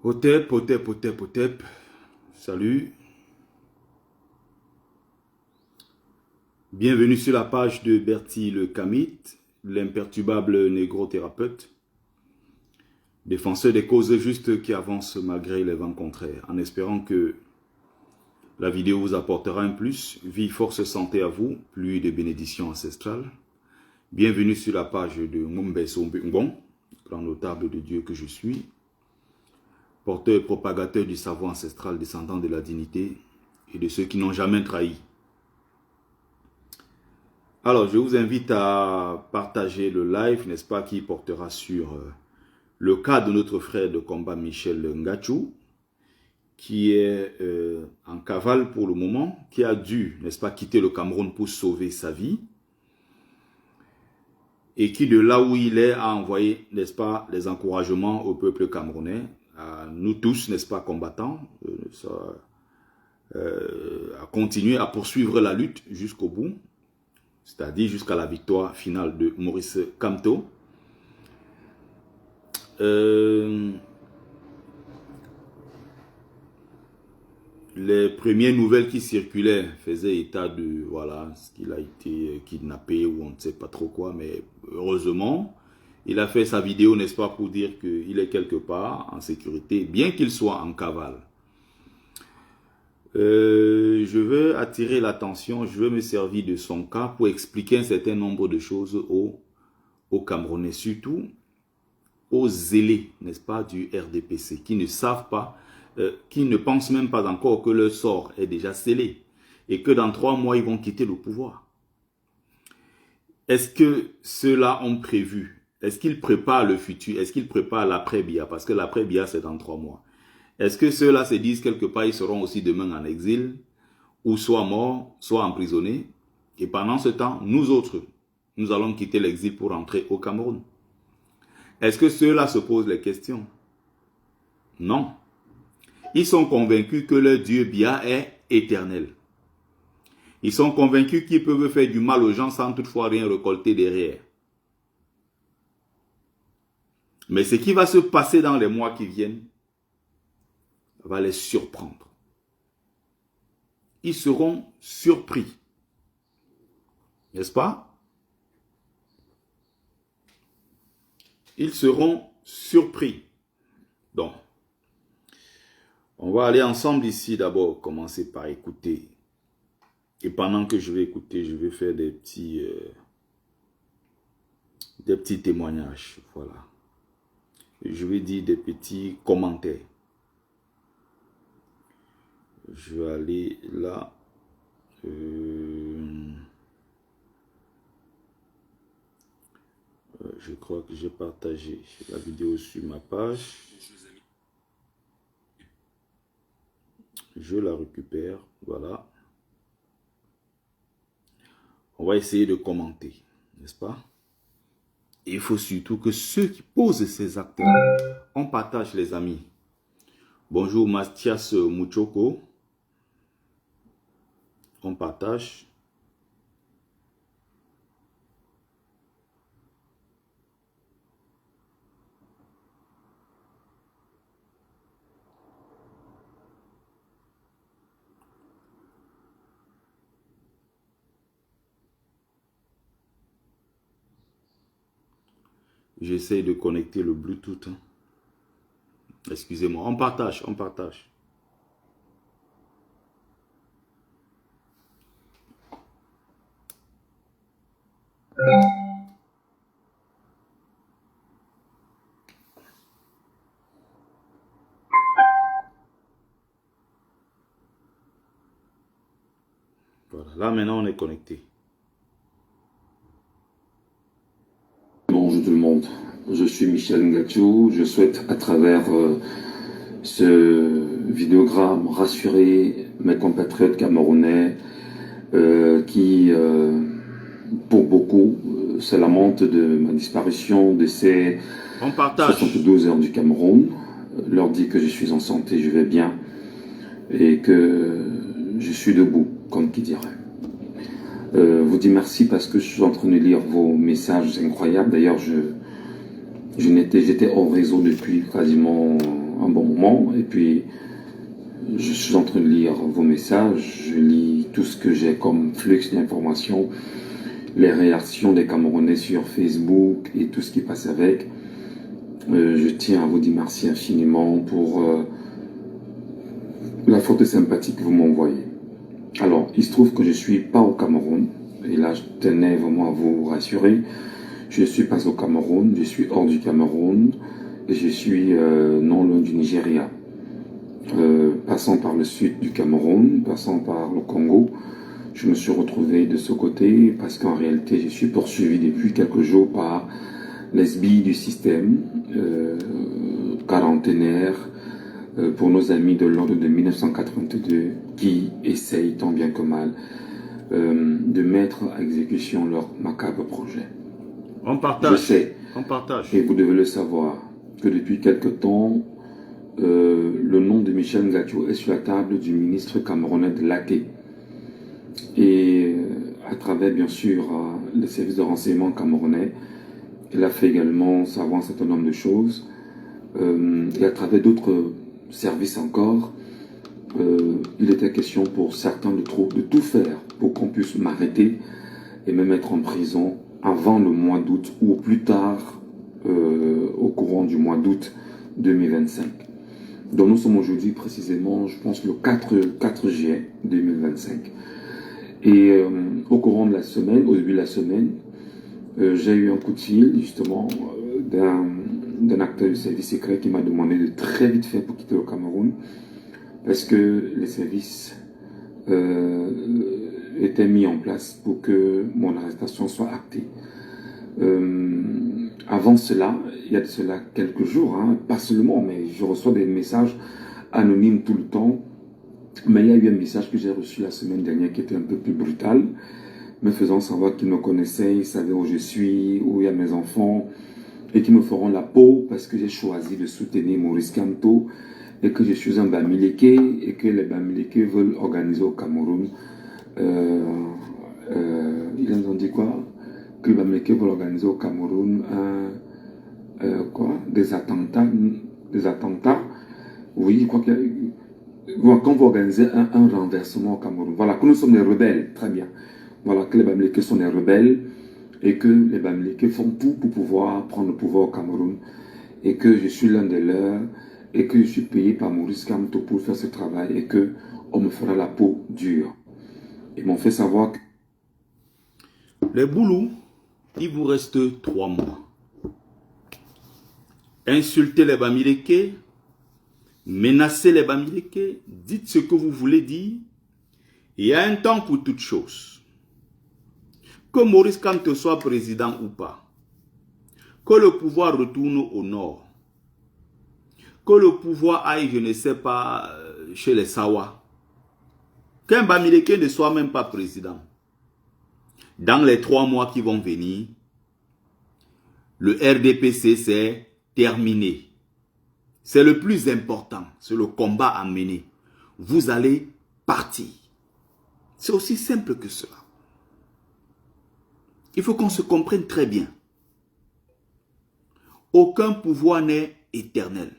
Hotep, hotep, hotep, hotep. Salut. Bienvenue sur la page de Bertie le Kamit, l'imperturbable négro-thérapeute, défenseur des causes justes qui avancent malgré les vents contraires, en espérant que la vidéo vous apportera un plus. Vie, force, santé à vous, pluie de bénédictions ancestrales. Bienvenue sur la page de Ngombeso Mbong, grand notable de Dieu que je suis, porteur et propagateur du savoir ancestral, descendant de la dignité et de ceux qui n'ont jamais trahi. Alors, je vous invite à partager le live, n'est-ce pas, qui portera sur le cas de notre frère de combat Michel Ngachou, qui est en cavale pour le moment, qui a dû, n'est-ce pas, quitter le Cameroun pour sauver sa vie, et qui de là où il est a envoyé, n'est-ce pas, les encouragements au peuple camerounais, à nous tous, n'est-ce pas, combattants, à continuer à poursuivre la lutte jusqu'au bout, c'est-à-dire jusqu'à la victoire finale de Maurice Kamto. Les premières nouvelles qui circulaient faisaient état de, voilà, ce qu'il a été kidnappé ou on ne sait pas trop quoi, mais heureusement, il a fait sa vidéo, n'est-ce pas, pour dire qu'il est quelque part en sécurité, bien qu'il soit en cavale. Je veux attirer l'attention, je veux me servir de son cas pour expliquer un certain nombre de choses aux Camerounais, surtout aux zélés, n'est-ce pas, du RDPC, qui ne savent pas, qui ne pensent même pas encore que leur sort est déjà scellé et que dans 3 mois, ils vont quitter le pouvoir. Est-ce que ceux-là ont prévu? Est-ce qu'ils préparent le futur? Est-ce qu'ils préparent l'après-Biya? Parce que l'après-Biya, c'est dans 3 mois. Est-ce que ceux-là se disent quelque part, ils seront aussi demain en exil, ou soit morts, soit emprisonnés, et pendant ce temps, nous autres, nous allons quitter l'exil pour rentrer au Cameroun? Est-ce que ceux-là se posent les questions? Non. Ils sont convaincus que leur Dieu Biya est éternel. Ils sont convaincus qu'ils peuvent faire du mal aux gens sans toutefois rien récolter derrière. Mais ce qui va se passer dans les mois qui viennent va les surprendre. Ils seront surpris. N'est-ce pas? Ils seront surpris. Donc, on va aller ensemble ici d'abord, commencer par écouter. Et pendant que je vais écouter, je vais faire des petits témoignages. Voilà. Je vais dire des petits commentaires. Je vais aller là. Je crois que j'ai partagé la vidéo sur ma page. Je la récupère. Voilà. On va essayer de commenter, n'est-ce pas? Et il faut surtout que ceux qui posent ces actes-là, on partage, les amis. Bonjour Mathias Mouchoko. On partage. J'essaie de connecter le Bluetooth. Hein. Excusez-moi. On partage, on partage. Voilà. Là, maintenant, on est connecté. Bonjour tout le monde, je suis Michel Ngachou. Je souhaite à travers ce vidéogramme rassurer mes compatriotes camerounais qui, pour beaucoup, se lamentent de ma disparition de ces 72 heures du Cameroun. Leur dit que je suis en santé, je vais bien et que je suis debout, comme qui dirait. Vous dis merci parce que je suis en train de lire vos messages incroyables. D'ailleurs, j'étais hors réseau depuis quasiment un bon moment. Et puis, je suis en train de lire vos messages. Je lis tout ce que j'ai comme flux d'informations, les réactions des Camerounais sur Facebook et tout ce qui passe avec. Je tiens à vous dire merci infiniment pour la photo sympathique que vous m'envoyez. Alors, il se trouve que je ne suis pas au Cameroun. Et là, je tenais vraiment à vous rassurer. Je ne suis pas au Cameroun, je suis hors du Cameroun. Et je suis non loin du Nigeria. Passant par le sud du Cameroun, passant par le Congo, je me suis retrouvé de ce côté parce qu'en réalité, je suis poursuivi depuis quelques jours par les SBI du système, quarantenaire, pour nos amis de l'ordre de 1982 qui essayent tant bien que mal de mettre à exécution leur macabre projet. On partage. Je sais, on partage. Et vous devez le savoir, que depuis quelque temps, le nom de Michel Ngadio est sur la table du ministre camerounais de l'AT. Et à travers, bien sûr, les services de renseignement camerounais, il a fait également savoir un certain nombre de choses. Et à travers d'autres services encore, il était question pour certains de tout faire pour qu'on puisse m'arrêter et me mettre en prison avant le mois d'août ou plus tard au courant du mois d'août 2025. Donc nous sommes aujourd'hui précisément, je pense, le 4 juillet 2025. Et au courant de la semaine, au début de la semaine, j'ai eu un coup de fil justement d'un acteur du service secret qui m'a demandé de très vite faire pour quitter le Cameroun parce que les services étaient mis en place pour que mon arrestation soit actée. Avant cela, il y a de cela quelques jours, hein, pas seulement, mais je reçois des messages anonymes tout le temps. Mais il y a eu un message que j'ai reçu la semaine dernière qui était un peu plus brutal, me faisant savoir qu'ils me connaissaient, ils savaient où je suis, où il y a mes enfants, et qui me feront la peau parce que j'ai choisi de soutenir Maurice Kamto, et que je suis un Bamileke, et que les Bamileke veulent organiser au Cameroun, ils ont dit quoi? Que les Bamileke veulent organiser au Cameroun des attentats, oui, je crois qu'il y a eu. Quand vous organisez un renversement au Cameroun, voilà, que nous sommes des rebelles, très bien. Voilà, que les Bamileke sont des rebelles et que les Bamileke font tout pour pouvoir prendre le pouvoir au Cameroun et que je suis l'un des leurs et que je suis payé par Maurice Kamto pour faire ce travail et que on me fera la peau dure. Ils m'ont fait savoir que... Les Boulous, il vous reste 3 mois. Insultez les Bamileke, menacez les Bamileke, dites ce que vous voulez dire. Il y a un temps pour toutes choses. Que Maurice Kamto soit président ou pas, que le pouvoir retourne au nord, que le pouvoir aille, je ne sais pas, chez les Sawa, qu'un Bamileke ne soit même pas président. Dans les 3 mois qui vont venir, le RDPC c'est terminé. C'est le plus important, c'est le combat à mener. Vous allez partir. C'est aussi simple que cela. Il faut qu'on se comprenne très bien. Aucun pouvoir n'est éternel.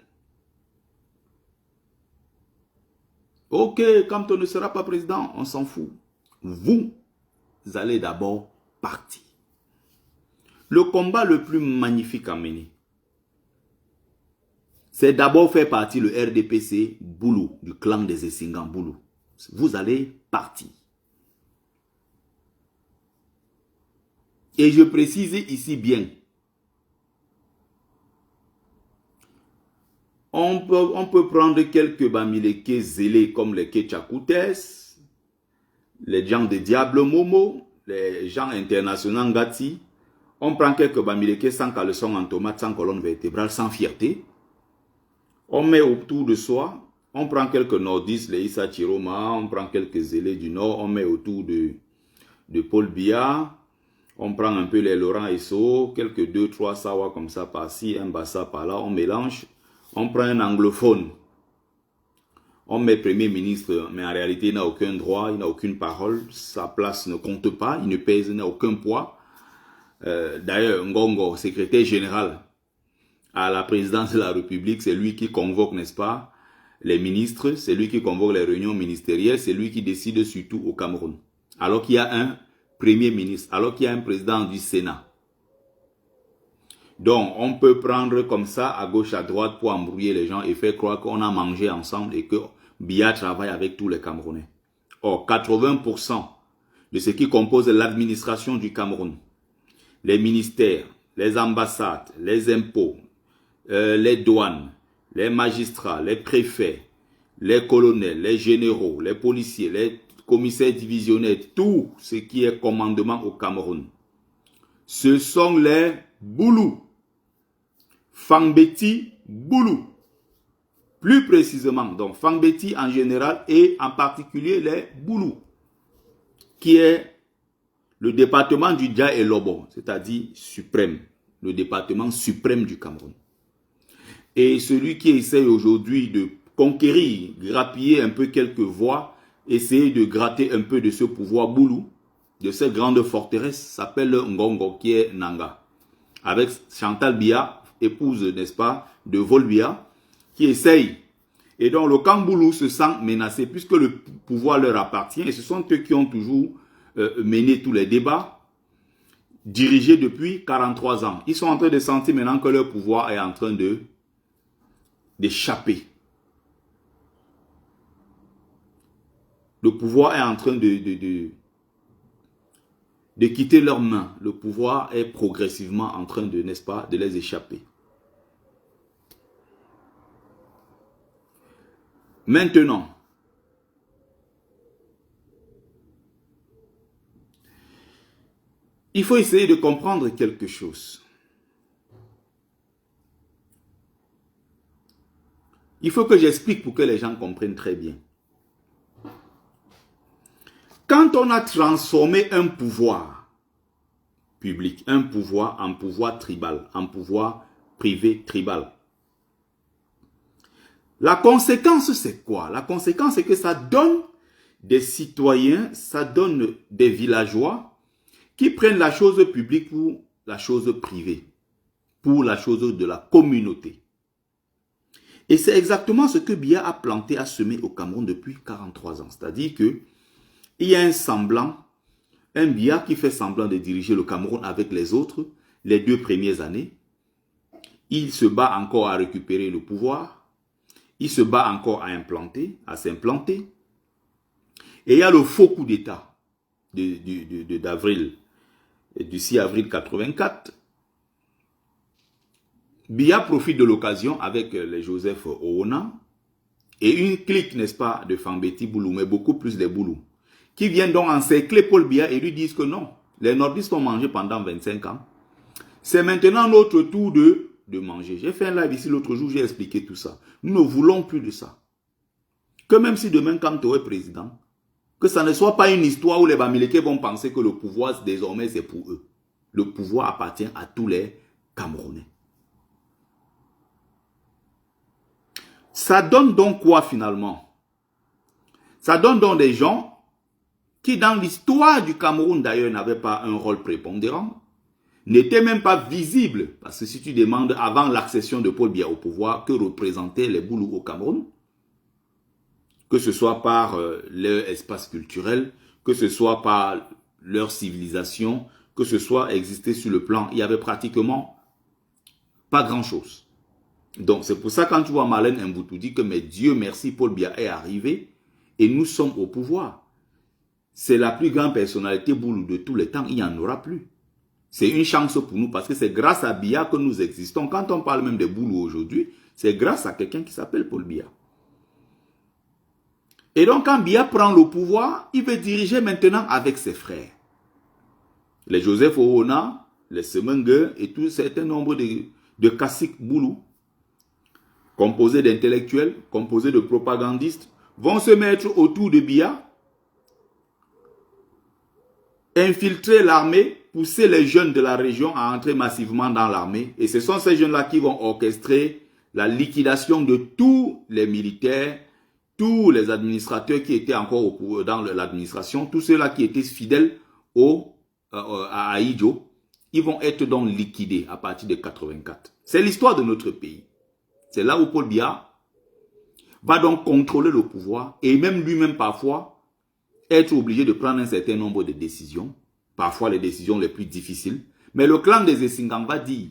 Ok, quand on ne sera pas président, on s'en fout. Vous allez d'abord partir. Le combat le plus magnifique à mener, c'est d'abord faire partie le RDPC Boulou, du clan des Essingans Boulou. Vous allez partir. Et je précise ici bien, on peut prendre quelques Bamileke zélés comme les Ketchakoutes, les gens de Diable Momo, les gens internationaux Ngati. On prend quelques Bamileke sans caleçon en tomate, sans colonne vertébrale, sans fierté. On met autour de soi, on prend quelques nordistes, les Issa Chiroma, on prend quelques zélés du nord, on met autour de Paul Biya. On prend un peu les Laurent Esso, quelques 2-3 Sawa comme ça par-ci, un Bassa par-là, on mélange. On prend un anglophone. On met Premier ministre, mais en réalité il n'a aucun droit, il n'a aucune parole. Sa place ne compte pas, il ne pèse, il n'a aucun poids. D'ailleurs, Ngongo, secrétaire général, à la présidence de la République, c'est lui qui convoque, n'est-ce pas, les ministres, c'est lui qui convoque les réunions ministérielles, c'est lui qui décide surtout au Cameroun. Alors qu'il y a un premier ministre, alors qu'il y a un président du Sénat. Donc, on peut prendre comme ça, à gauche, à droite, pour embrouiller les gens et faire croire qu'on a mangé ensemble et que Biya travaille avec tous les Camerounais. Or, 80% de ce qui compose l'administration du Cameroun, les ministères, les ambassades, les impôts, les douanes, les magistrats, les préfets, les colonels, les généraux, les policiers, les commissaires divisionnaires, tout ce qui est commandement au Cameroun, ce sont les Boulous. Fangbeti Boulou. Plus précisément, donc Fangbeti en général et en particulier les Boulous, qui est le département du Dia et Lobo, c'est-à-dire suprême, le département suprême du Cameroun. Et celui qui essaye aujourd'hui de conquérir, grappiller un peu quelques voix, essayer de gratter un peu de ce pouvoir Boulou, de cette grande forteresse, s'appelle Ngongo, qui est Nanga. Avec Chantal Biya, épouse, n'est-ce pas, de Vol Biya, qui essaye. Et donc le camp Boulou se sent menacé, puisque le pouvoir leur appartient, et ce sont eux qui ont toujours mené tous les débats, dirigés depuis 43 ans. Ils sont en train de sentir maintenant que leur pouvoir est en train d'échapper. Le pouvoir est en train de quitter leurs mains. Le pouvoir est progressivement en train de, n'est-ce pas, de les échapper. Maintenant, il faut essayer de comprendre quelque chose. Il faut que j'explique pour que les gens comprennent très bien. Quand on a transformé un pouvoir public, un pouvoir en pouvoir tribal, en pouvoir privé tribal, la conséquence c'est quoi? La conséquence c'est que ça donne des citoyens, ça donne des villageois qui prennent la chose publique pour la chose privée, pour la chose de la communauté. Et c'est exactement ce que Biya a planté, a semé au Cameroun depuis 43 ans. C'est-à-dire que il y a un semblant, un Biya qui fait semblant de diriger le Cameroun avec les autres les 2 premières années. Il se bat encore à récupérer le pouvoir. Il se bat encore à implanter, à s'implanter. Et il y a le faux coup d'État d'avril, du 6 avril 84. Biya profite de l'occasion avec les Joseph Oona et une clique, n'est-ce pas, de Fangbeti Boulou, mais beaucoup plus des Boulous, qui viennent donc encercler Paul Biya et lui disent que non, les nordistes ont mangé pendant 25 ans. C'est maintenant notre tour de manger. J'ai fait un live ici l'autre jour, j'ai expliqué tout ça. Nous ne voulons plus de ça. Que même si demain, quand tu es président, que ça ne soit pas une histoire où les Bamileke vont penser que le pouvoir, désormais, c'est pour eux. Le pouvoir appartient à tous les Camerounais. Ça donne donc quoi finalement? Ça donne donc des gens qui dans l'histoire du Cameroun d'ailleurs n'avaient pas un rôle prépondérant, n'étaient même pas visibles. Parce que si tu demandes avant l'accession de Paul Biya au pouvoir, que représentaient les Boulous au Cameroun, que ce soit par leur espace culturel, que ce soit par leur civilisation, que ce soit exister sur le plan, il n'y avait pratiquement pas grand-chose. Donc c'est pour ça quand tu vois Marlène Mboutou dit que mais Dieu merci Paul Biya est arrivé et nous sommes au pouvoir. C'est la plus grande personnalité Boulou de tous les temps, il n'y en aura plus. C'est une chance pour nous parce que c'est grâce à Biya que nous existons. Quand on parle même de Boulou aujourd'hui, c'est grâce à quelqu'un qui s'appelle Paul Biya. Et donc quand Biya prend le pouvoir, il veut diriger maintenant avec ses frères. Les Joseph Oona, les Semenge et tout un certain nombre de caciques Boulou, composés d'intellectuels, composés de propagandistes, vont se mettre autour de Biya, infiltrer l'armée, pousser les jeunes de la région à entrer massivement dans l'armée. Et ce sont ces jeunes-là qui vont orchestrer la liquidation de tous les militaires, tous les administrateurs qui étaient encore dans l'administration, tous ceux-là qui étaient fidèles à Ahidjo. ils vont être donc liquidés à partir de 84. C'est l'histoire de notre pays. C'est là où Paul Biya va donc contrôler le pouvoir et même lui-même parfois être obligé de prendre un certain nombre de décisions, parfois les décisions les plus difficiles. Mais le clan des Essingans va dire,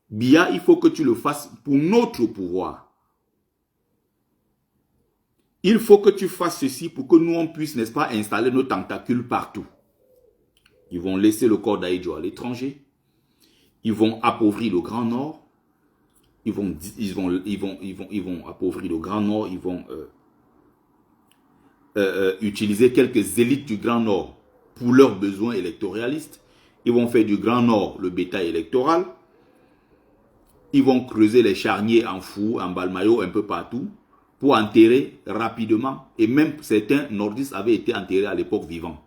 Biya, il faut que tu le fasses pour notre pouvoir. Il faut que tu fasses ceci pour que nous, on puisse, n'est-ce pas, installer nos tentacules partout. Ils vont laisser le corps d'Aïdjo à l'étranger. Ils vont appauvrir le Grand Nord. Ils vont appauvrir le Grand Nord. Ils vont utiliser quelques élites du Grand Nord pour leurs besoins électoralistes. Ils vont faire du Grand Nord le bétail électoral. Ils vont creuser les charniers en Fou, en Balmayo, un peu partout, pour enterrer rapidement. Et même certains nordistes avaient été enterrés à l'époque vivant.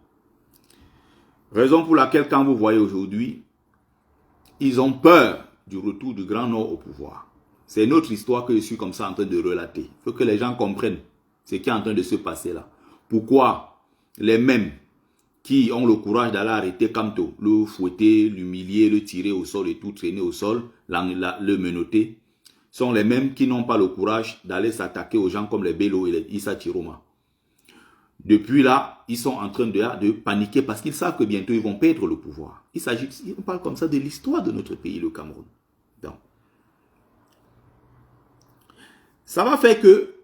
Raison pour laquelle, quand vous voyez aujourd'hui, ils ont peur du retour du Grand Nord au pouvoir. C'est une autre histoire que je suis comme ça en train de relater. Il faut que les gens comprennent ce qui est en train de se passer là. Pourquoi les mêmes qui ont le courage d'aller arrêter Kamto, le fouetter, l'humilier, le tirer au sol et tout, traîner au sol, le menotter, sont les mêmes qui n'ont pas le courage d'aller s'attaquer aux gens comme les Bello et les Issa Chiroma. Depuis là, ils sont en train de paniquer parce qu'ils savent que bientôt ils vont perdre le pouvoir. On parle comme ça de l'histoire de notre pays, le Cameroun. Donc, ça va faire que,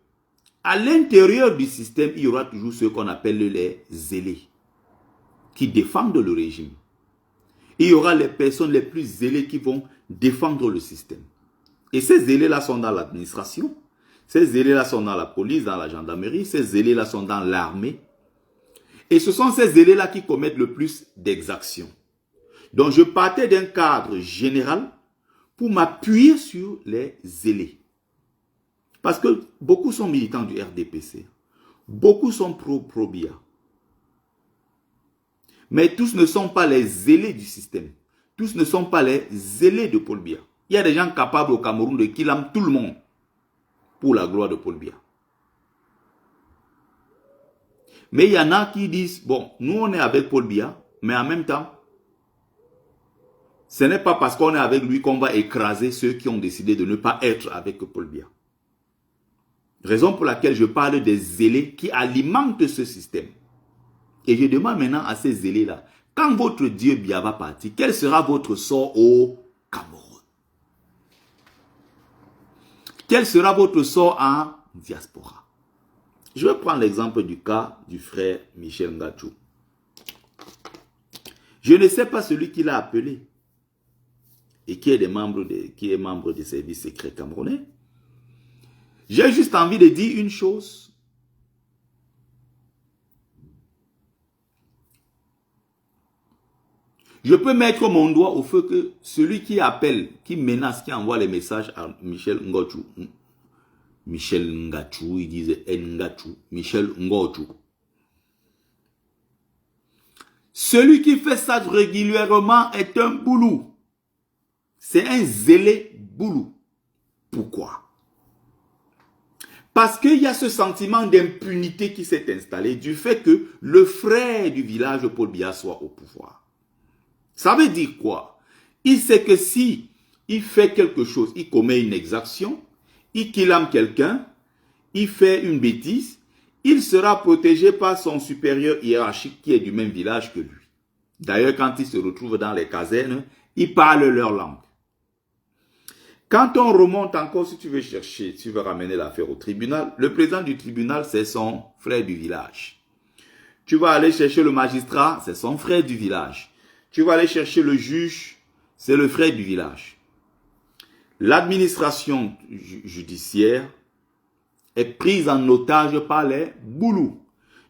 à l'intérieur du système, il y aura toujours ceux qu'on appelle les zélés, qui défendent le régime. Il y aura les personnes les plus zélées qui vont défendre le système. Et ces zélés-là sont dans l'administration. Ces zélés-là sont dans la police, dans la gendarmerie. Ces zélés-là sont dans l'armée. Et ce sont ces zélés-là qui commettent le plus d'exactions. Donc je partais d'un cadre général pour m'appuyer sur les zélés. Parce que beaucoup sont militants du RDPC. Beaucoup sont pro-Biya. Mais tous ne sont pas les zélés du système. Tous ne sont pas les zélés de Paul Biya. Il y a des gens capables au Cameroun de killer tout le monde pour la gloire de Paul Biya. Mais il y en a qui disent, bon, nous on est avec Paul Biya, mais en même temps, ce n'est pas parce qu'on est avec lui qu'on va écraser ceux qui ont décidé de ne pas être avec Paul Biya. Raison pour laquelle je parle des zélés qui alimentent ce système. Et je demande maintenant à ces zélés-là, quand votre Dieu Biya va partir, quel sera votre sort au Cameroun? Quel sera votre sort en diaspora? Je vais prendre l'exemple du cas du frère Michel Ngachou. Je ne sais pas celui qui l'a appelé et qui est membre des services secrets camerounais. J'ai juste envie de dire une chose. Je peux mettre mon doigt au feu que celui qui appelle, qui menace, qui envoie les messages à Michel Ngachou, il disait Ngachou, Michel Ngachou. Celui qui fait ça régulièrement est un boulou. C'est un zélé boulou. Pourquoi? Parce qu'il y a ce sentiment d'impunité qui s'est installé du fait que le frère du village de Paul Biya soit au pouvoir. Ça veut dire quoi? Il sait que si il fait quelque chose, il commet une exaction, il killame quelqu'un, il fait une bêtise, il sera protégé par son supérieur hiérarchique qui est du même village que lui. D'ailleurs, quand il se retrouve dans les casernes, ils parlent leur langue. Quand on remonte encore, si tu veux chercher, tu veux ramener l'affaire au tribunal, le président du tribunal, c'est son frère du village. Tu vas aller chercher le magistrat, c'est son frère du village. Tu vas aller chercher le juge, c'est le frère du village. L'administration judiciaire est prise en otage par les boulous.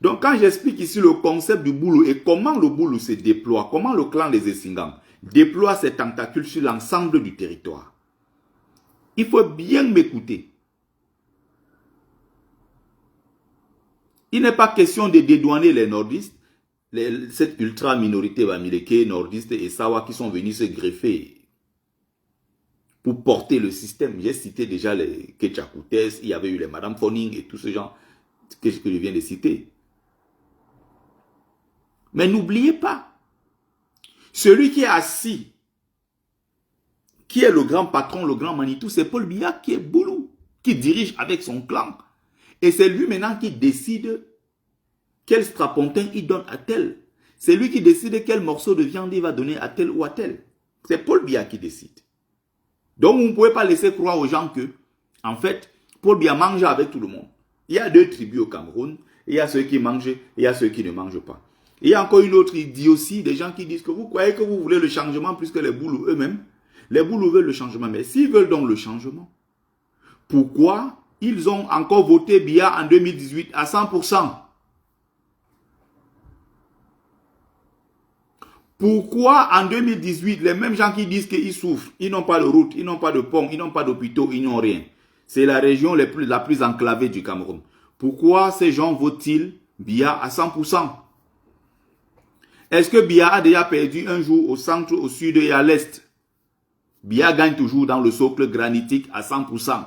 Donc quand j'explique ici le concept du boulou et comment le boulou se déploie, comment le clan des Essingans déploie ses tentacules sur l'ensemble du territoire, il faut bien m'écouter. Il n'est pas question de dédouaner les nordistes, cette ultra-minorité bamileke, nordiste et Sawa qui sont venus se greffer pour porter le système. J'ai cité déjà les Ketchakoutes, il y avait eu les Madame Foning et tous ces gens que je viens de citer. Mais n'oubliez pas, Celui qui est assis, qui est le grand patron, le grand Manitou, c'est Paul Biya qui est Boulou, qui dirige avec son clan. Et c'est lui maintenant qui décide quel strapontin il donne à tel. C'est lui qui décide quel morceau de viande il va donner à tel ou à tel. C'est Paul Biya qui décide. Donc vous ne pouvez pas laisser croire aux gens que, en fait, Paul Biya mange avec tout le monde. Il y a deux tribus au Cameroun. Il y a ceux qui mangent et il y a ceux qui ne mangent pas. Il y a encore une autre, il dit aussi, des gens qui disent que vous croyez que vous voulez le changement plus que les Boulous eux-mêmes. Les Boulous veulent le changement. Mais s'ils veulent donc le changement, pourquoi ils ont encore voté Biya en 2018 à 100%? Pourquoi en 2018, les mêmes gens qui disent qu'ils souffrent, ils n'ont pas de route, ils n'ont pas de pont, ils n'ont pas d'hôpitaux, ils n'ont rien. C'est la région la plus enclavée du Cameroun. Pourquoi ces gens votent-ils Biya à 100%? Est-ce que Biya a déjà perdu un jour au centre, au sud et à l'est? Biya gagne toujours dans le socle granitique à 100%.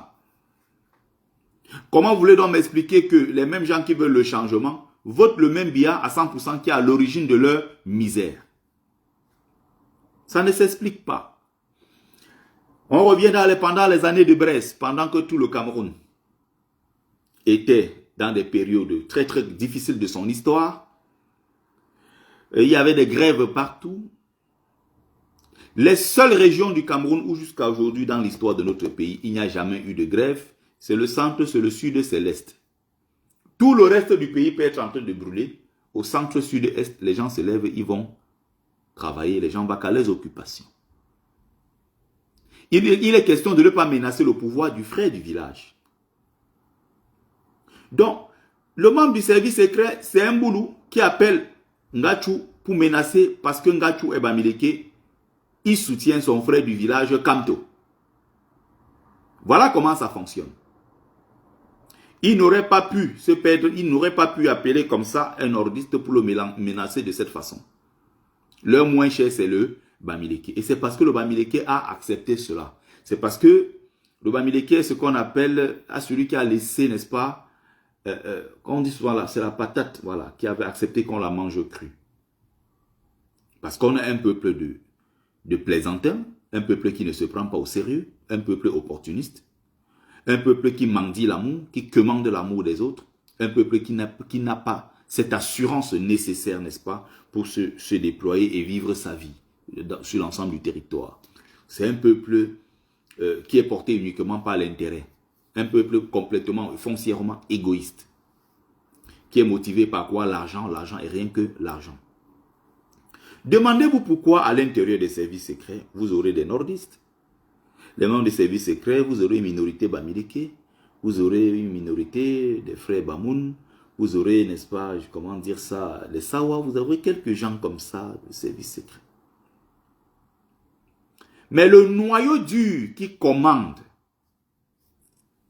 Comment vous voulez donc m'expliquer que les mêmes gens qui veulent le changement votent le même Biya à 100% qui est à l'origine de leur misère? Ça ne s'explique pas. On revient pendant les années de Brest, pendant que tout le Cameroun était dans des périodes très très difficiles de son histoire. Et il y avait des grèves partout. Les seules régions du Cameroun où jusqu'à aujourd'hui dans l'histoire de notre pays, il n'y a jamais eu de grève, c'est le centre, c'est le sud, c'est l'est. Tout le reste du pays peut être en train de brûler. Au centre, sud, est, les gens se lèvent, ils vont travailler, les gens vont à les occupations. Il est question de ne pas menacer le pouvoir du frère du village. Donc, le membre du service secret, c'est un boulou qui appelle Ngachou pour menacer parce que Ngachou est Bamileke, il soutient son frère du village Kamto. Voilà comment ça fonctionne. Il n'aurait pas pu se perdre, il n'aurait pas pu appeler comme ça un nordiste pour le menacer de cette façon. Le moins cher, c'est le Bamileke. Et c'est parce que le Bamileke a accepté cela. C'est parce que le Bamileke est ce qu'on appelle à celui qui a laissé, n'est-ce pas, on dit souvent là, c'est la patate, voilà, qui avait accepté qu'on la mange crue. Parce qu'on est un peuple de plaisantins, un peuple qui ne se prend pas au sérieux, un peuple opportuniste, un peuple qui mendie l'amour, qui commande l'amour des autres, un peuple qui n'a pas cette assurance nécessaire, n'est-ce pas, pour se déployer et vivre sa vie sur l'ensemble du territoire. C'est un peuple qui est porté uniquement par l'intérêt. Un peuple complètement, foncièrement égoïste. Qui est motivé par quoi? L'argent. L'argent et rien que l'argent. Demandez-vous pourquoi à l'intérieur des services secrets, vous aurez des nordistes. Les membres des services secrets, vous aurez une minorité Bamileke. Vous aurez une minorité des frères Bamoun. Vous aurez, n'est-ce pas, comment dire ça, les Sawa. Vous aurez quelques gens comme ça de services secrets. Mais le noyau dur qui commande,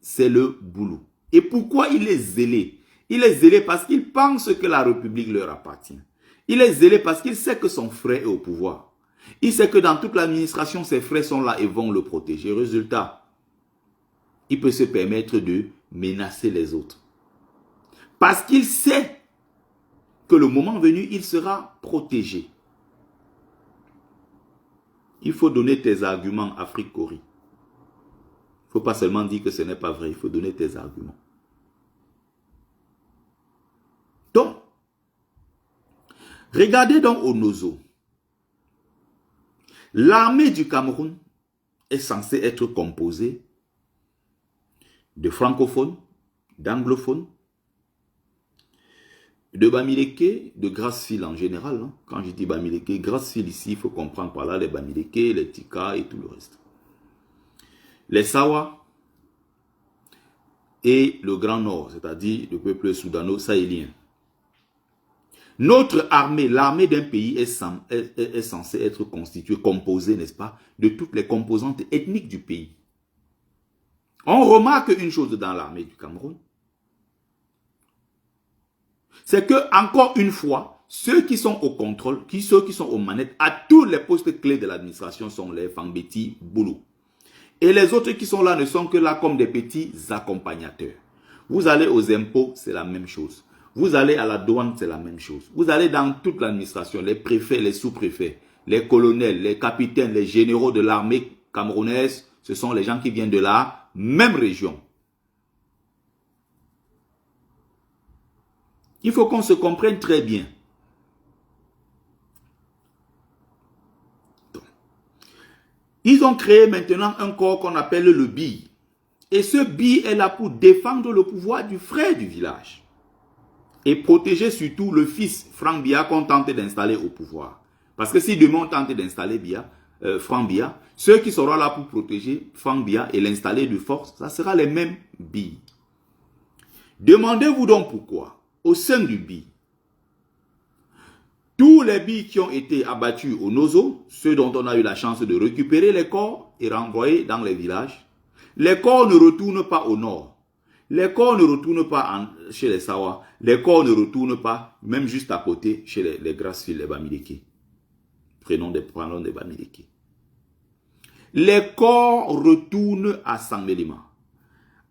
c'est le Boulou. Et pourquoi il est zélé? Il est zélé parce qu'il pense que la République leur appartient. Il est zélé parce qu'il sait que son frère est au pouvoir. Il sait que dans toute l'administration, ses frères sont là et vont le protéger. Résultat, il peut se permettre de menacer les autres. Parce qu'il sait que le moment venu, il sera protégé. Il faut donner tes arguments, Afrique Cori. Il ne faut pas seulement dire que ce n'est pas vrai, il faut donner tes arguments. Donc, regardez donc au Nozo. L'armée du Cameroun est censée être composée de francophones, d'anglophones, de Bamileke, de Grassfield en général. Hein. Quand je dis Bamileke, Grassfield ici, il faut comprendre par là les Bamileke, les Tika et tout le reste. Les Sawa et le Grand Nord, c'est-à-dire le peuple soudano-sahélien. Notre armée, l'armée d'un pays est censée être constituée, composée, n'est-ce pas, de toutes les composantes ethniques du pays. On remarque une chose dans l'armée du Cameroun, c'est que, encore une fois, ceux qui sont au contrôle, ceux qui sont aux manettes, à tous les postes clés de l'administration sont les Fambeti Boulou. Et les autres qui sont là ne sont que là comme des petits accompagnateurs. Vous allez aux impôts, c'est la même chose. Vous allez à la douane, c'est la même chose. Vous allez dans toute l'administration, les préfets, les sous-préfets, les colonels, les capitaines, les généraux de l'armée camerounaise, ce sont les gens qui viennent de la même région. Il faut qu'on se comprenne très bien. Donc, ils ont créé maintenant un corps qu'on appelle le BI. Et ce BI est là pour défendre le pouvoir du frère du village. Et protéger surtout le fils Franck Biya qu'on tente d'installer au pouvoir. Parce que si demain on tente d'installer Franck Biya, ceux qui seront là pour protéger Franck Biya et l'installer de force, ça sera les mêmes BI. Demandez-vous donc pourquoi, au sein du BI, tous les BI qui ont été abattus au Nozo, ceux dont on a eu la chance de récupérer les corps et renvoyer dans les villages, les corps ne retournent pas au nord. Les corps ne retournent pas chez les Sawa. Les corps ne retournent pas, même juste à côté, chez les Grassfield, les Bamileke. Prenons des Bamileke. Les corps retournent à Sangbelima,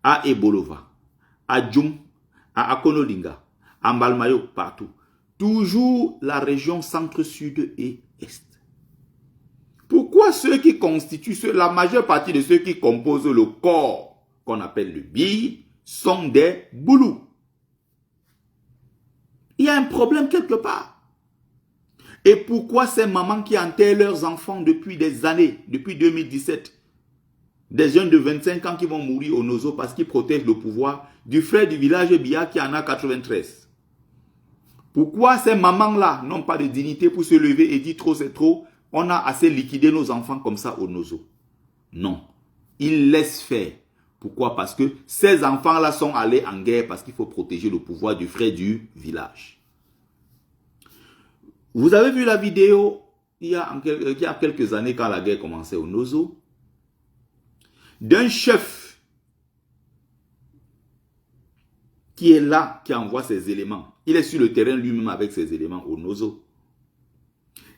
à Ebolova, à Djoum, à Akonolinga, à Mbalmayo, partout. Toujours la région centre-sud et est. Pourquoi ceux qui constituent, la majeure partie de ceux qui composent le corps qu'on appelle le BI sont des Boulous? Il y a un problème quelque part. Et pourquoi ces mamans qui enterrent leurs enfants depuis des années, depuis 2017, des jeunes de 25 ans qui vont mourir au Nozo parce qu'ils protègent le pouvoir du frère du village Biya qui en a 93? Pourquoi ces mamans-là n'ont pas de dignité pour se lever et dire trop c'est trop, on a assez liquidé nos enfants comme ça au Nozo? Non. Ils laissent faire. Pourquoi? Parce que ces enfants-là sont allés en guerre parce qu'il faut protéger le pouvoir du frère du village. Vous avez vu la vidéo il y a quelques années quand la guerre commençait au Nozo, d'un chef qui est là, qui envoie ses éléments. Il est sur le terrain lui-même avec ses éléments au Nozo.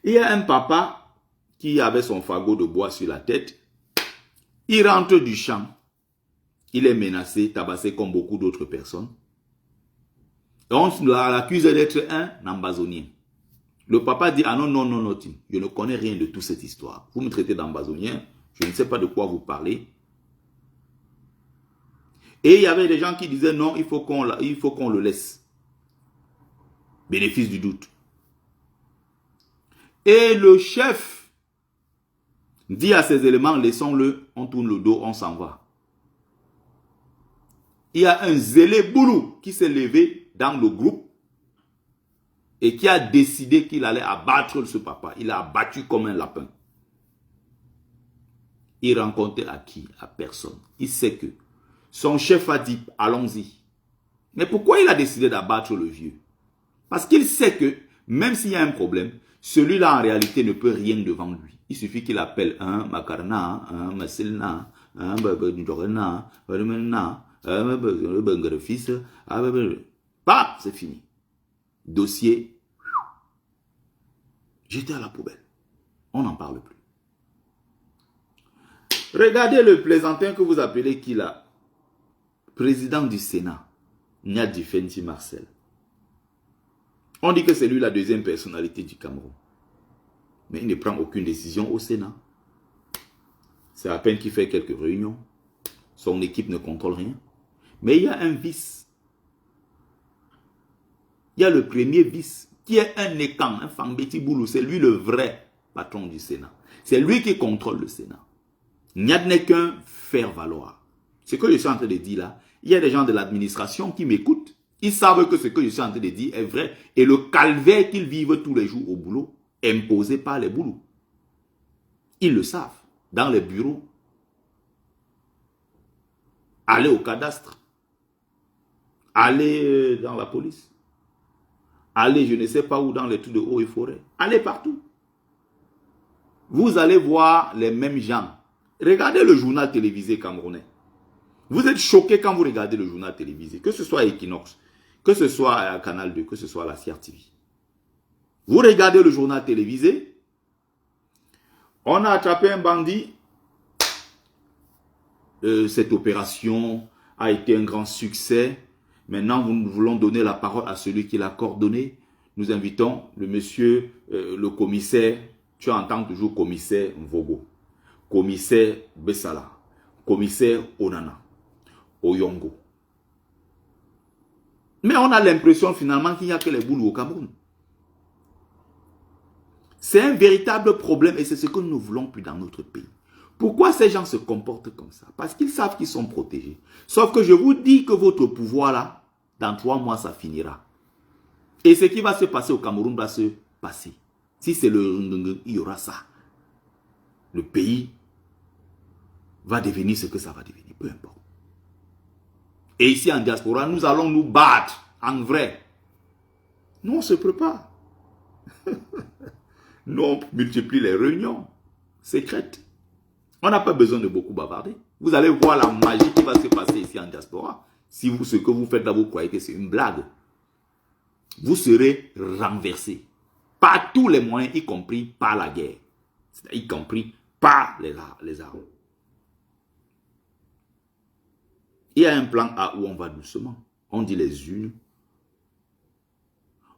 Il y a un papa qui avait son fagot de bois sur la tête. Il rentre du champ. Il est menacé, tabassé comme beaucoup d'autres personnes. Et on l'accuse d'être un ambazonien. Le papa dit, ah non, non, non, non, je ne connais rien de toute cette histoire. Vous me traitez d'ambazonien, je ne sais pas de quoi vous parlez. Et il y avait des gens qui disaient, non, il faut qu'on le laisse. Bénéfice du doute. Et le chef dit à ses éléments, laissons-le, on tourne le dos, on s'en va. Il y a un zélé boulou qui s'est levé dans le groupe et qui a décidé qu'il allait abattre ce papa. Il l'a abattu comme un lapin. Il rencontrait à qui? À personne. Il sait que son chef a dit, allons-y. Mais pourquoi il a décidé d'abattre le vieux? Parce qu'il sait que, même s'il y a un problème, celui-là en réalité ne peut rien devant lui. Il suffit qu'il appelle un Makarna, un Masilna, un Babadorena, un fils, bah, c'est fini. Dossier, jeté à la poubelle. On n'en parle plus. Regardez le plaisantin que vous appelez qui là? Président du Sénat, Nyadi Fenti Marcel. On dit que c'est lui la deuxième personnalité du Cameroun. Mais il ne prend aucune décision au Sénat. C'est à peine qu'il fait quelques réunions. Son équipe ne contrôle rien. Mais il y a un vice. Il y a le premier vice qui est un écan, un Fambeti Boulou. C'est lui le vrai patron du Sénat. C'est lui qui contrôle le Sénat. Il n'y a qu'un faire-valoir. Ce que je suis en train de dire là, il y a des gens de l'administration qui m'écoutent. Ils savent que ce que je suis en train de dire est vrai. Et le calvaire qu'ils vivent tous les jours au boulot, imposé par les boulous. Ils le savent. Dans les bureaux. Allez au cadastre. Allez dans la police. Allez je ne sais pas où dans les trucs de eau et forêt. Allez partout. Vous allez voir les mêmes gens. Regardez le journal télévisé camerounais. Vous êtes choqués quand vous regardez le journal télévisé. Que ce soit Equinox, que ce soit Canal 2, que ce soit la CRTV. Vous regardez le journal télévisé. On a attrapé un bandit. Cette opération a été un grand succès. Maintenant, nous voulons donner la parole à celui qui l'a coordonné. Nous invitons le monsieur, le commissaire tu entends toujours commissaire Mvogo, commissaire Bessala, commissaire Onana, Oyongo. Mais on a l'impression finalement qu'il n'y a que les boulots au Cameroun. C'est un véritable problème et c'est ce que nous ne voulons plus dans notre pays. Pourquoi ces gens se comportent comme ça? Parce qu'ils savent qu'ils sont protégés. Sauf que je vous dis que votre pouvoir là, dans 3 mois, ça finira. Et ce qui va se passer au Cameroun va se passer. Si c'est le il y aura ça. Le pays va devenir ce que ça va devenir, peu importe. Et ici en diaspora, nous allons nous battre en vrai. Nous, on se prépare. Nous, on multiplie les réunions secrètes. On n'a pas besoin de beaucoup bavarder. Vous allez voir la magie qui va se passer ici en diaspora. Si vous, ce que vous faites là, vous croyez que c'est une blague. Vous serez renversé. Par tous les moyens, y compris par la guerre. Y compris par les armes. Il y a un plan A où on va doucement. On dit les unes.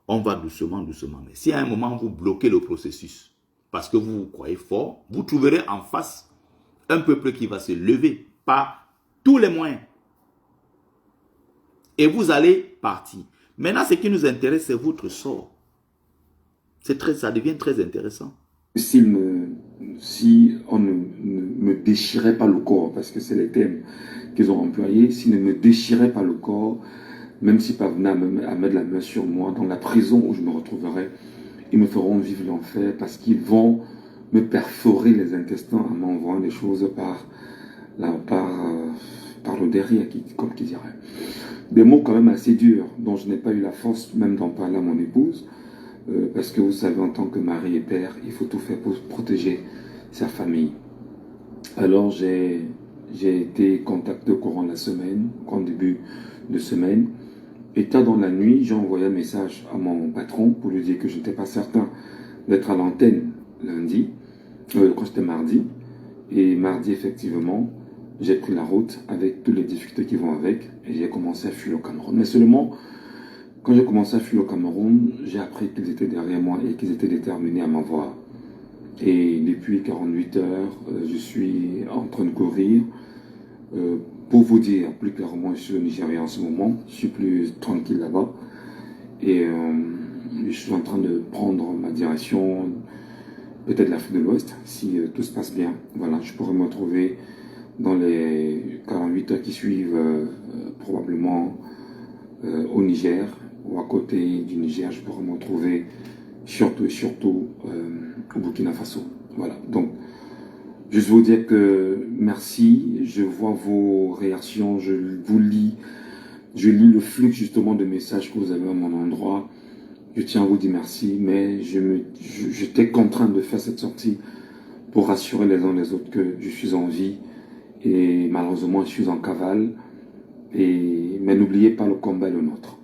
On va doucement, doucement. Mais si à un moment vous bloquez le processus, parce que vous vous croyez fort, vous trouverez en face un peuple qui va se lever par tous les moyens. Et vous allez partir. Maintenant, ce qui nous intéresse, c'est votre sort. Ça devient très intéressant. Si on ne me déchirait pas le corps, parce que c'est les termes qu'ils ont employés, s'ils ne me déchiraient pas le corps, même s'ils parvenaient à mettre la main sur moi, dans la prison où je me retrouverai, ils me feront vivre l'enfer parce qu'ils vont me perforer les intestins en m'envoyant des choses par le derrière, comme qui dirait. Des mots quand même assez durs, dont je n'ai pas eu la force même d'en parler à mon épouse, parce que vous savez, en tant que mari et père, il faut tout faire pour protéger sa famille. Alors j'ai été contacté au courant de la semaine, en début de semaine, et tard dans la nuit, j'ai envoyé un message à mon patron pour lui dire que je n'étais pas certain d'être à l'antenne lundi, quand c'était mardi. Et mardi, effectivement, j'ai pris la route avec toutes les difficultés qui vont avec et j'ai commencé à fuir au Cameroun. Mais seulement, quand j'ai commencé à fuir au Cameroun, j'ai appris qu'ils étaient derrière moi et qu'ils étaient déterminés à m'avoir. Et depuis 48 heures, je suis en train de courir. Pour vous dire plus clairement, je suis au Nigeria en ce moment, je suis plus tranquille là-bas. Et je suis en train de prendre ma direction, peut-être l'Afrique de l'Ouest, si tout se passe bien. Voilà, je pourrais me retrouver dans les 48 heures qui suivent, probablement au Niger, ou à côté du Niger, je pourrais me retrouver surtout au Burkina Faso. Voilà, donc juste vous dire que merci, je vois vos réactions, je lis le flux justement de messages que vous avez à mon endroit. Je tiens à vous dire merci, mais j'étais contraint de faire cette sortie pour rassurer les uns les autres que je suis en vie et malheureusement je suis en cavale. Mais n'oubliez pas, le combat est le nôtre.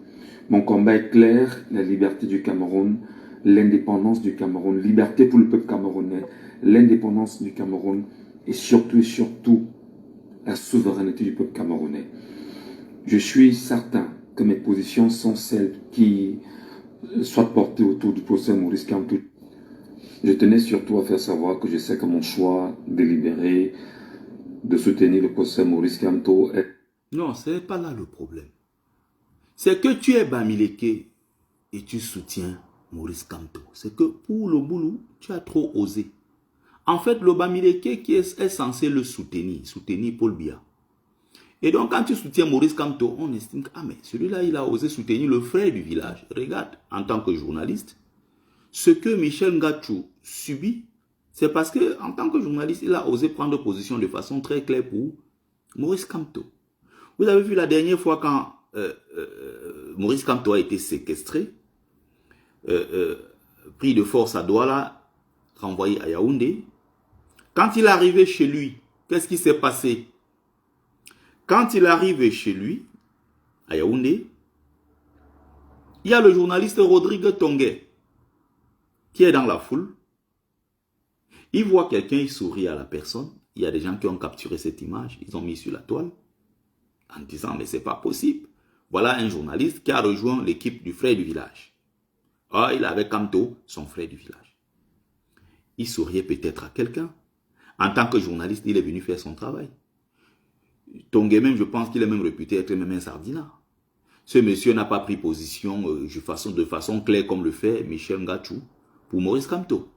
Mon combat est clair, la liberté du Cameroun, l'indépendance du Cameroun, liberté pour le peuple camerounais, l'indépendance du Cameroun et surtout la souveraineté du peuple camerounais. Je suis certain que mes positions sont celles qui soient portées autour du procès Maurice Kamto. Je tenais surtout à faire savoir que je sais que mon choix délibéré de soutenir le procès Maurice Kamto est... Non, ce n'est pas là le problème. C'est que tu es Bamileke et tu soutiens Maurice Kamto. C'est que pour le boulot, tu as trop osé. En fait, le Bamileke qui est censé le soutenir Paul Biya. Et donc, quand tu soutiens Maurice Kamto, on estime que mais celui-là, il a osé soutenir le frère du village. Regarde, en tant que journaliste, ce que Michel Ngachou subit, c'est parce que en tant que journaliste, il a osé prendre position de façon très claire pour Maurice Kamto. Vous avez vu la dernière fois quand Maurice Kamto a été séquestré, pris de force à Douala, renvoyé à Yaoundé. Quand il est arrivé chez lui, qu'est-ce qui s'est passé? Quand il arrive chez lui, à Yaoundé, il y a le journaliste Rodrigue Tongué qui est dans la foule. Il voit quelqu'un, il sourit à la personne. Il y a des gens qui ont capturé cette image, ils ont mis sur la toile en disant mais c'est pas possible. Voilà un journaliste qui a rejoint l'équipe du frère du village. Ah, il avait Kamto, son frère du village. il souriait peut-être à quelqu'un. En tant que journaliste, il est venu faire son travail. Tongué même, je pense qu'il est même réputé être même un sardinat. Ce monsieur n'a pas pris position de façon claire comme le fait Michel Ngachou pour Maurice Kamto.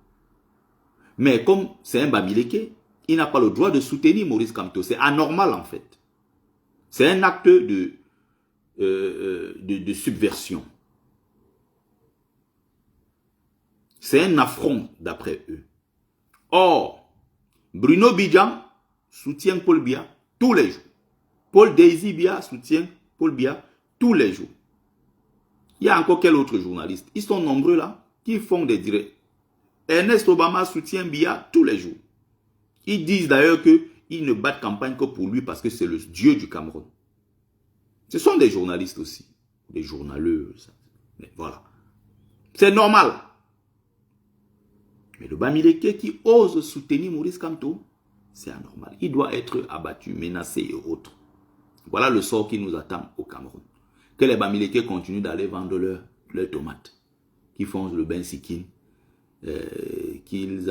Mais comme c'est un Bamileke, il n'a pas le droit de soutenir Maurice Kamto. C'est anormal en fait. C'est un acte de subversion. C'est un affront d'après eux. Or, Bruno Bidjan soutient Paul Biya tous les jours. Paul Daisy Biya soutient Paul Biya tous les jours. Il y a encore quel autre journaliste? Ils sont nombreux là, qui font des directs. Ernest Obama soutient Biya tous les jours. Ils disent d'ailleurs qu'ils ne battent campagne que pour lui parce que c'est le dieu du Cameroun. Ce sont des journalistes aussi. Des journaleux. Mais voilà. C'est normal. Mais le Bamileke qui ose soutenir Maurice Kamto, c'est anormal. Il doit être abattu, menacé et autres. Voilà le sort qui nous attend au Cameroun. Que les Bamileke continuent d'aller vendre leurs tomates, qu'ils font le ben sikin, qu'ils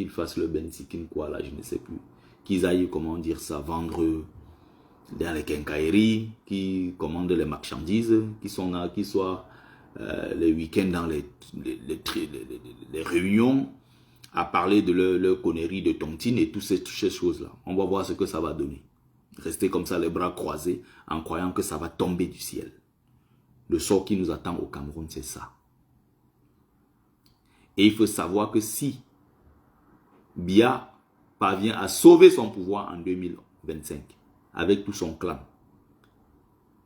fassent le ben sikin quoi là, je ne sais plus. Qu'ils aillent, comment dire ça, vendre dans les quincailleries, qui commandent les marchandises, qui sont là, qui soient les week-ends dans les réunions, à parler de leur connerie de tontine et toutes ces choses-là. On va voir ce que ça va donner. Rester comme ça, les bras croisés, en croyant que ça va tomber du ciel. Le sort qui nous attend au Cameroun, c'est ça. Et il faut savoir que si Biya parvient à sauver son pouvoir en 2025, avec tout son clan,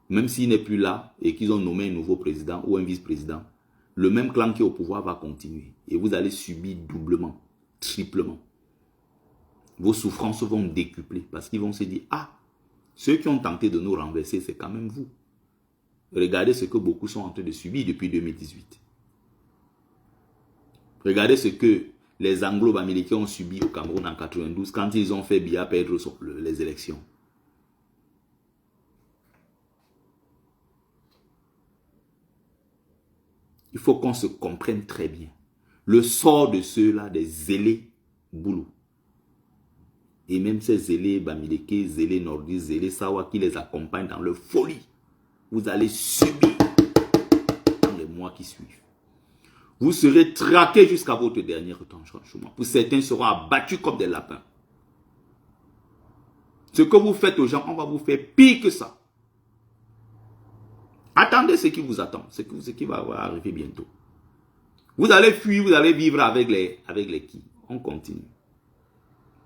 même s'il n'est plus là et qu'ils ont nommé un nouveau président ou un vice-président, le même clan qui est au pouvoir va continuer. Et vous allez subir doublement, triplement. Vos souffrances vont décupler parce qu'ils vont se dire, ah, ceux qui ont tenté de nous renverser, c'est quand même vous. Regardez ce que beaucoup sont en train de subir depuis 2018. Regardez ce que les Anglo-Américains ont subi au Cameroun en 92 quand ils ont fait Biya perdre les élections. Il faut qu'on se comprenne très bien. Le sort de ceux-là, des zélés boulous. Et même ces zélés Bamileke, zélés nordistes, zélés Sawa qui les accompagnent dans leur folie. Vous allez subir dans les mois qui suivent. Vous serez traqués jusqu'à votre dernier retranchement. Pour certains seront abattus comme des lapins. Ce que vous faites aux gens, on va vous faire pire que ça. Attendez ce qui vous attend, ce qui va arriver bientôt. Vous allez fuir, vous allez vivre avec les qui. On continue.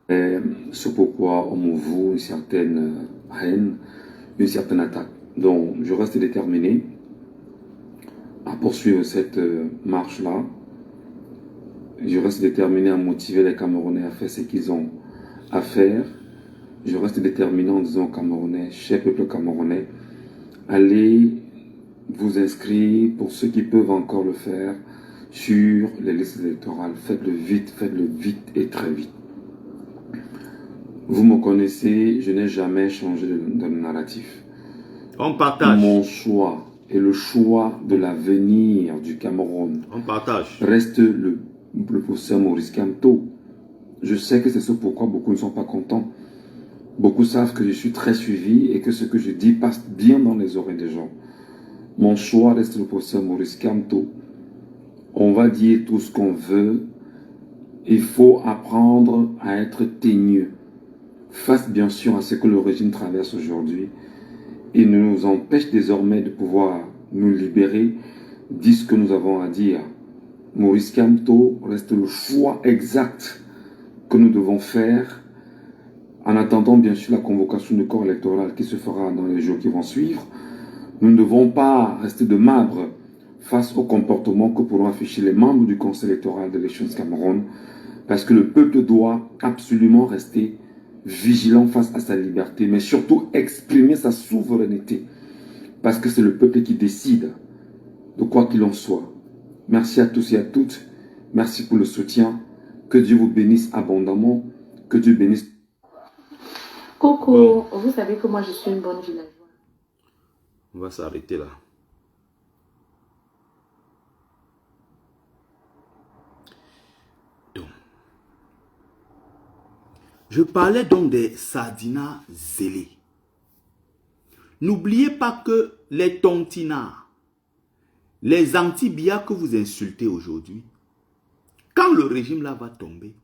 C'est pourquoi on me voue une certaine haine, une certaine attaque. Donc je reste déterminé à poursuivre cette marche-là. Je reste déterminé à motiver les Camerounais à faire ce qu'ils ont à faire. Je reste déterminé en disant aux Camerounais, cher peuple camerounais, allez vous inscrire, pour ceux qui peuvent encore le faire, sur les listes électorales. Faites-le vite et très vite. Vous me connaissez, je n'ai jamais changé de narratif. On partage. Mon choix et le choix de l'avenir du Cameroun reste le professeur Maurice Kamto. Je sais que c'est ce pourquoi beaucoup ne sont pas contents. Beaucoup savent que je suis très suivi et que ce que je dis passe bien dans les oreilles des gens. Mon choix reste le professeur Maurice Kamto. On va dire tout ce qu'on veut. Il faut apprendre à être teigneux. Face bien sûr à ce que le régime traverse aujourd'hui. Il nous empêche désormais de pouvoir nous libérer, dire ce que nous avons à dire. Maurice Kamto reste le choix exact que nous devons faire en attendant bien sûr la convocation du corps électoral qui se fera dans les jours qui vont suivre. Nous ne devons pas rester de marbre face au comportement que pourront afficher les membres du Conseil électoral de l'élection du Cameroun, parce que le peuple doit absolument rester vigilant face à sa liberté, mais surtout exprimer sa souveraineté, parce que c'est le peuple qui décide de quoi qu'il en soit. Merci à tous et à toutes, merci pour le soutien, que Dieu vous bénisse abondamment, que Dieu bénisse. Coucou, vous savez que moi je suis une bonne villageoise. On va s'arrêter là. Je parlais donc des sardinats zélés. N'oubliez pas que les tontinards, les anti-Biya que vous insultez aujourd'hui, quand le régime là va tomber,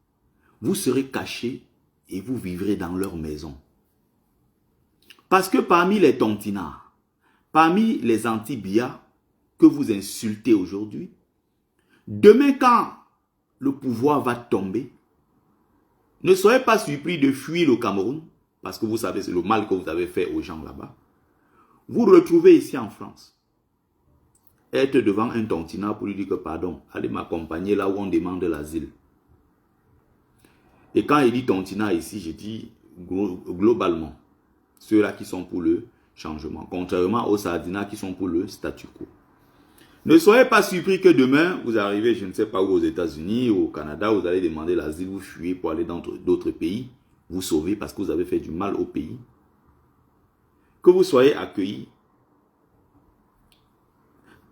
vous serez cachés et vous vivrez dans leur maison. Parce que parmi les tontinards, parmi les anti-Biya que vous insultez aujourd'hui, demain quand le pouvoir va tomber, ne soyez pas surpris de fuir le Cameroun, parce que vous savez, c'est le mal que vous avez fait aux gens là-bas. Vous retrouvez ici en France, être devant un tontinard pour lui dire que pardon, allez m'accompagner là où on demande l'asile. Et quand il dit tontinard ici, je dis globalement, ceux-là qui sont pour le changement, contrairement aux sardinats qui sont pour le statu quo. Ne soyez pas surpris que demain, vous arrivez, je ne sais pas où, aux États-Unis, au Canada, vous allez demander l'asile, vous fuyez pour aller dans d'autres pays, vous sauvez parce que vous avez fait du mal au pays. Que vous soyez accueillis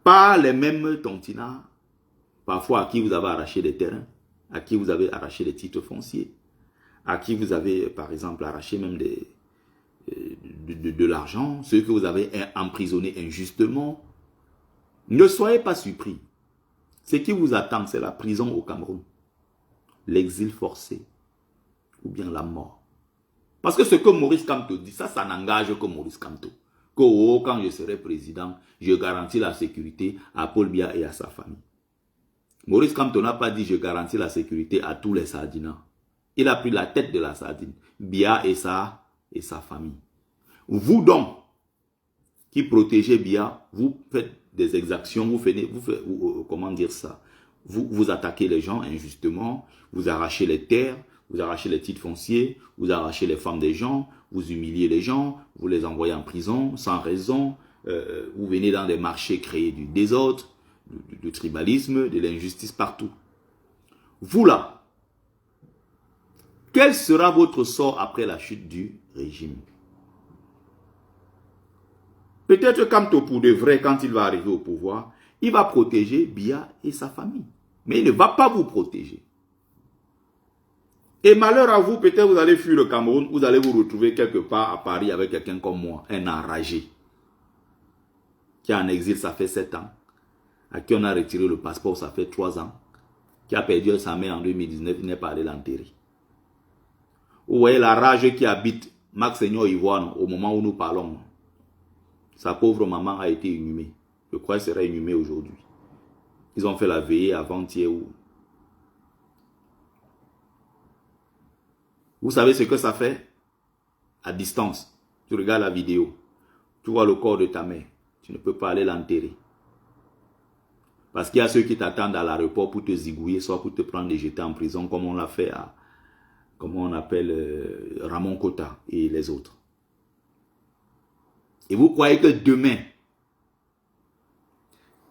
par les mêmes tontinards, parfois à qui vous avez arraché des terrains, à qui vous avez arraché des titres fonciers, à qui vous avez, par exemple, arraché même de l'argent, ceux que vous avez emprisonnés injustement. Ne soyez pas surpris. Ce qui vous attend, c'est la prison au Cameroun, l'exil forcé ou bien la mort. Parce que ce que Maurice Kamto dit, ça n'engage que Maurice Kamto. Que quand je serai président, je garantis la sécurité à Paul Biya et à sa famille. Maurice Kamto n'a pas dit je garantis la sécurité à tous les sardinats. Il a pris la tête de la sardine, Biya et sa famille. Vous donc, qui protégez Biya, vous faites des exactions, comment dire ça, vous attaquez les gens injustement, vous arrachez les terres, vous arrachez les titres fonciers, vous arrachez les femmes des gens, vous humiliez les gens, vous les envoyez en prison sans raison, vous venez dans des marchés créer du désordre, du tribalisme, de l'injustice partout. Vous là, quel sera votre sort après la chute du régime? Peut-être Kamto pour de vrai, quand il va arriver au pouvoir, il va protéger Biya et sa famille. Mais il ne va pas vous protéger. Et malheur à vous, peut-être vous allez fuir le Cameroun, vous allez vous retrouver quelque part à Paris avec quelqu'un comme moi, un enragé, qui est en exil, ça fait 7 ans, à qui on a retiré le passeport, ça fait 3 ans, qui a perdu sa mère en 2019, il n'est pas allé l'enterrer. Vous voyez la rage qui habite Max Seigneur Ivoire au moment où nous parlons. Sa pauvre maman a été inhumée. Je crois qu'elle serait inhumée aujourd'hui. Ils ont fait la veillée avant-hier. Vous savez ce que ça fait? À distance. Tu regardes la vidéo. Tu vois le corps de ta mère. Tu ne peux pas aller l'enterrer. Parce qu'il y a ceux qui t'attendent à l'aéroport pour te zigouiller, soit pour te prendre et jeter en prison, comme on l'a fait à, comment on appelle, Ramon Kota et les autres. Et vous croyez que demain,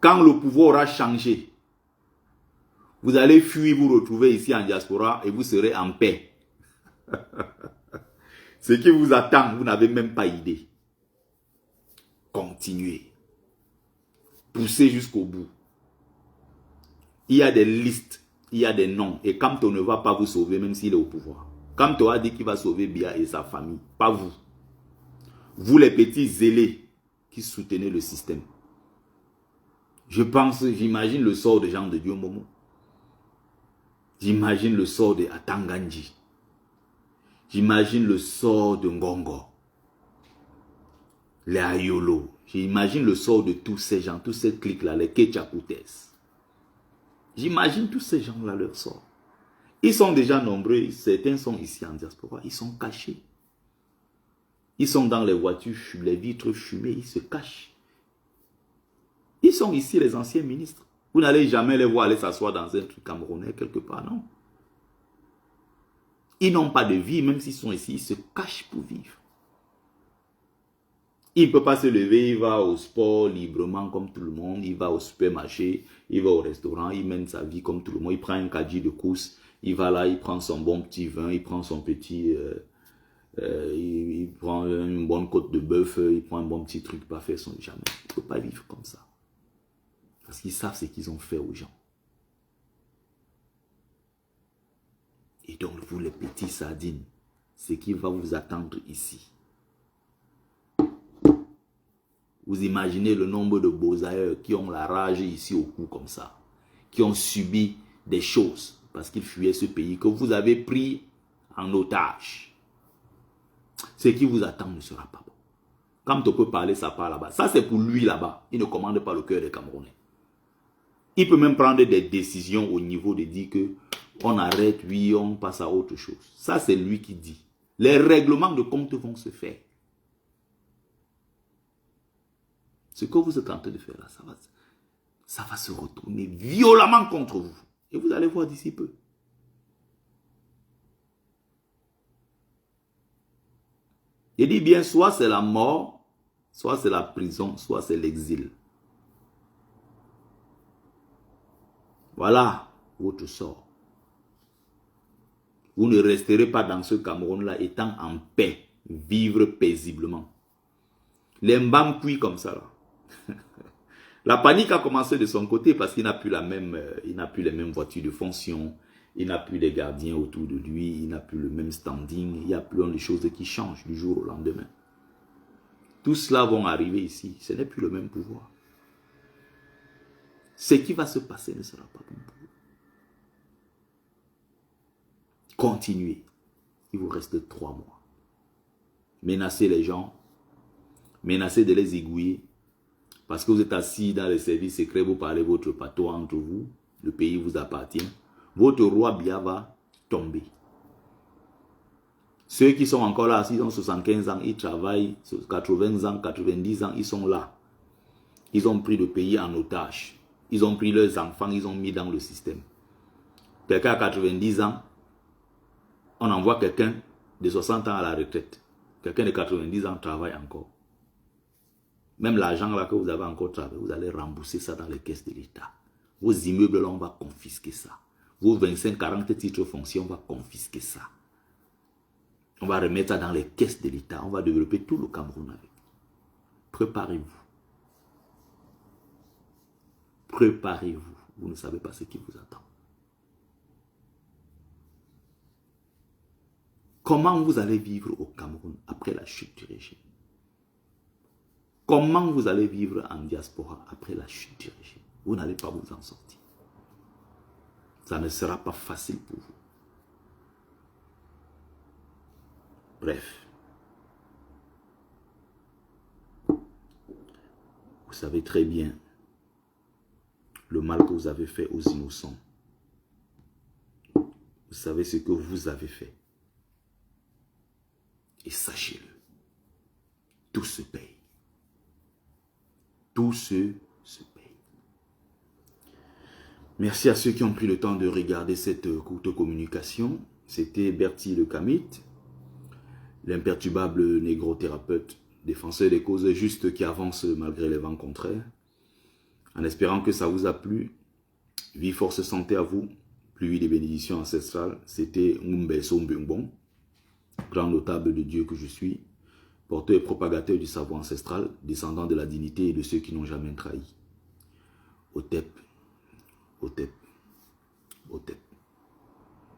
quand le pouvoir aura changé, vous allez fuir, vous retrouver ici en diaspora et vous serez en paix. Ce qui vous attend, vous n'avez même pas idée. Continuez. Poussez jusqu'au bout. Il y a des listes, il y a des noms. Et Kamto ne va pas vous sauver même s'il est au pouvoir. Kamto a dit qu'il va sauver Biya et sa famille, pas vous. Vous les petits zélés qui soutenez le système. Je pense, j'imagine le sort de Jean de Dieu Momo. J'imagine le sort de Atanganji. J'imagine le sort de Ngongo. Les Ayolo. J'imagine le sort de tous ces gens, tous ces clics-là, les Ketchakoutes. J'imagine tous ces gens-là leur sort. Ils sont déjà nombreux, certains sont ici en diaspora, ils sont cachés. Ils sont dans les voitures, les vitres fumées, ils se cachent. Ils sont ici les anciens ministres. Vous n'allez jamais les voir aller s'asseoir dans un truc camerounais quelque part, non. Ils n'ont pas de vie, même s'ils sont ici, ils se cachent pour vivre. Il ne peut pas se lever, il va au sport librement comme tout le monde, il va au supermarché, il va au restaurant, il mène sa vie comme tout le monde, il prend un caddie de course, il va là, il prend son bon petit vin, il prend son petit... il prend une bonne côte de bœuf, il prend un bon petit truc, pas faire son jamais. Il ne peut pas vivre comme ça. Parce qu'ils savent ce qu'ils ont fait aux gens. Et donc, vous les petits sardines, ce qui va vous attendre ici. Vous imaginez le nombre de beaux-ailleurs qui ont la rage ici au cou comme ça, qui ont subi des choses parce qu'ils fuyaient ce pays que vous avez pris en otage. Ce qui vous attend ne sera pas bon. Quand on peut parler, ça part là-bas. Ça, c'est pour lui là-bas. Il ne commande pas le cœur des Camerounais. Il peut même prendre des décisions au niveau de dire que on arrête, oui, on passe à autre chose. Ça, c'est lui qui dit. Les règlements de compte vont se faire. Ce que vous êtes en train de faire là, ça va se retourner violemment contre vous. Et vous allez voir d'ici peu. Il dit bien, soit c'est la mort, soit c'est la prison, soit c'est l'exil. Voilà votre sort. Vous ne resterez pas dans ce Cameroun-là étant en paix, vivre paisiblement. Les mbam cuits comme ça là. La panique a commencé de son côté parce qu'il n'a plus les mêmes voitures de fonction, il n'a plus les gardiens autour de lui, il n'a plus le même standing, il y a plein de choses qui changent du jour au lendemain. Tout cela vont arriver ici, ce n'est plus le même pouvoir. Ce qui va se passer ne sera pas bon pour vous. Continuez, il vous reste 3 mois. Menacez les gens, menacez de les aiguiller. Parce que vous êtes assis dans les services secrets, vous parlez votre patois entre vous, le pays vous appartient. Votre roi Biya va tomber. Ceux qui sont encore là, s'ils ont 75 ans, ils travaillent, 80 ans, 90 ans, ils sont là. Ils ont pris le pays en otage. Ils ont pris leurs enfants, ils ont mis dans le système. Quelqu'un à 90 ans, on envoie quelqu'un de 60 ans à la retraite. Quelqu'un de 90 ans travaille encore. Même l'argent là que vous avez encore travaillé, vous allez rembourser ça dans les caisses de l'État. Vos immeubles là, on va confisquer ça. Vos 25-40 titres de fonction, on va confisquer ça. On va remettre ça dans les caisses de l'État. On va développer tout le Cameroun avec. Préparez-vous. Préparez-vous. Vous ne savez pas ce qui vous attend. Comment vous allez vivre au Cameroun après la chute du régime? Comment vous allez vivre en diaspora après la chute du régime? Vous n'allez pas vous en sortir. Ça ne sera pas facile pour vous. Bref. Vous savez très bien le mal que vous avez fait aux innocents. Vous savez ce que vous avez fait. Et sachez-le, tout se paye. Tout se paye. Merci à ceux qui ont pris le temps de regarder cette courte communication. C'était Bertie Le Kamit, l'imperturbable négro-thérapeute, défenseur des causes justes qui avance malgré les vents contraires. En espérant que ça vous a plu, vie, force, santé à vous, pluie des bénédictions ancestrales. C'était Ngumbeso Mbungbon, grand notable de Dieu que je suis, porteur et propagateur du savoir ancestral, descendant de la dignité et de ceux qui n'ont jamais trahi. Otep, Otep, Otep.